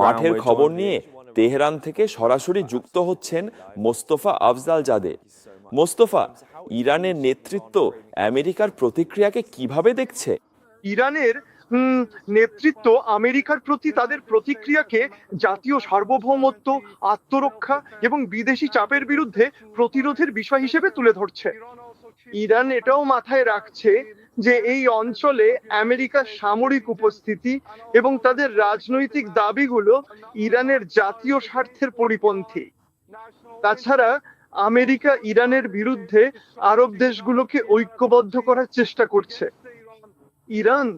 মাঠের খবর নিয়ে তেহরান থেকে সরাসরি যুক্ত হচ্ছেন মোস্তফা আফজাল জাদে। মোস্তফা, ইরানের নেতৃত্ব আমেরিকার প্রতিক্রিয়াকে কিভাবে দেখছে? ইরানের নেতৃত্ব আমেরিকার প্রতি তাদের প্রতিক্রিয়াকে জাতীয় সার্বভৌমত্ব, আত্মরক্ষা এবং বিদেশি চাপের বিরুদ্ধে প্রতিরোধের বিষয় হিসেবে তুলে ধরছে। ইরান এটাও মাথায় রাখছে যে এই অঞ্চলে আমেরিকার সামরিক উপস্থিতি এবং তাদের রাজনৈতিক দাবিগুলো ইরানের জাতীয় স্বার্থের পরিপন্থী। তাছাড়া আমেরিকা ইরানের বিরুদ্ধে আরব দেশগুলোকে ঐক্যবদ্ধ করার চেষ্টা করছে। ইরান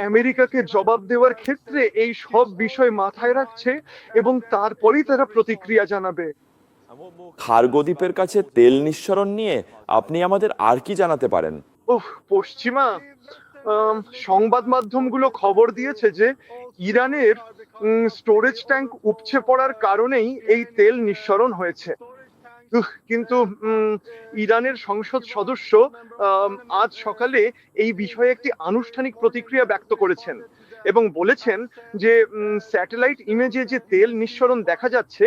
আমেরিকাকে জবাব দেওয়ার ক্ষেত্রে এই সব বিষয় মাথায় রাখছে এবং তারপরেই তারা প্রতিক্রিয়া জানাবে। খার্গো দ্বীপের কাছে তেল নিঃসরণ নিয়ে আপনি আমাদের আর কি জানাতে পারেন? পশ্চিমা সংবাদ মাধ্যমগুলো খবর দিয়েছে যে ইরানের স্টোরেজ ট্যাঙ্ক উপচে পড়ার কারণেই এই তেল নিঃসরণ হয়েছে। কিন্তু ইরানের সংসদ সদস্য আজ সকালে এই বিষয়ে একটি আনুষ্ঠানিক প্রতিক্রিয়া ব্যক্ত করেছেন এবং বলেছেন যে স্যাটেলাইট ইমেজে যে তেল নিঃসরণ দেখা যাচ্ছে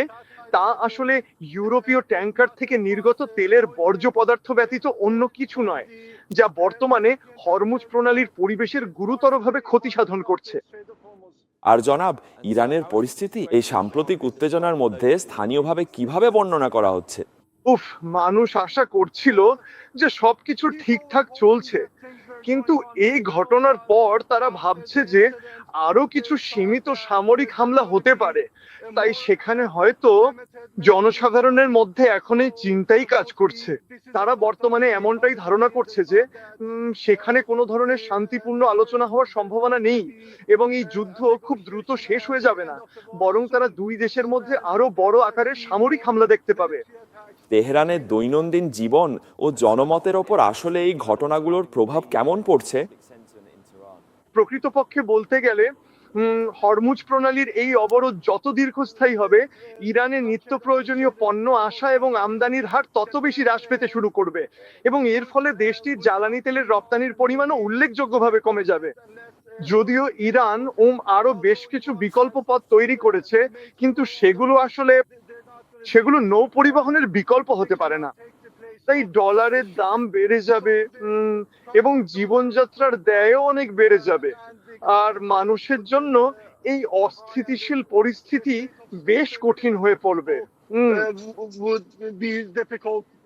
তা আসলে ইউরোপীয় ট্যাঙ্কার থেকে নির্গত তেলের বর্জ্য পদার্থ ব্যতীত অন্য কিছু নয়, যা বর্তমানে হরমুজ প্রণালীর পরিবেশের গুরুতরভাবে ক্ষতি সাধন করছে। আর জনাব, ইরানের পরিস্থিতি এই সাম্প্রতিক উত্তেজনার মধ্যে স্থানীয়ভাবে কিভাবে বর্ণনা করা হচ্ছে? মানুষ আশা করছিল যে সবকিছু ঠিকঠাক চলছে, কিন্তু এই ঘটনার পর তারা ভাবছে যে আরো কিছু সীমিত সামরিক হামলা হতে পারে। তাই সেখানে হয়তো জনসাধারণের মধ্যে এখন এই চিন্তাই কাজ করছে। তারা বর্তমানে এমনটাই ধারণা করছে যে সেখানে কোনো ধরনের শান্তিপূর্ণ আলোচনা হওয়ার সম্ভাবনা নেই এবং এই যুদ্ধ খুব দ্রুত শেষ হয়ে যাবে না, বরং তারা দুই দেশের মধ্যে আরো বড় আকারের সামরিক হামলা দেখতে পাবে। তেহরানের দৈনন্দিন জীবন ও জনমতের ওপর আসলে এই ঘটনাগুলোর প্রভাব কেমন পড়ছে? প্রকৃতপক্ষে বলতে গেলে হরমুজ প্রণালীর এই অবরোধ যত দীর্ঘস্থায়ী হবে, ইরানের নিত্য প্রয়োজনীয় পণ্য আসা এবং আমদানির হার তত বেশি হ্রাস পেতে শুরু করবে এবং এর ফলে দেশটির জ্বালানি তেলের রপ্তানির পরিমাণও উল্লেখযোগ্যভাবে কমে যাবে। যদিও ইরান আরো বেশ কিছু বিকল্প পথ তৈরি করেছে, কিন্তু সেগুলো নৌ পরিবহনের বিকল্প হতে পারে না। তাই ডলারের দাম বেড়ে যাবে এবং জীবনযাত্রার ব্যয়ও অনেক বেড়ে যাবে। আর মানুষের জন্য এই অস্থিতিশীল পরিস্থিতি বেশ কঠিন হয়ে পড়বে।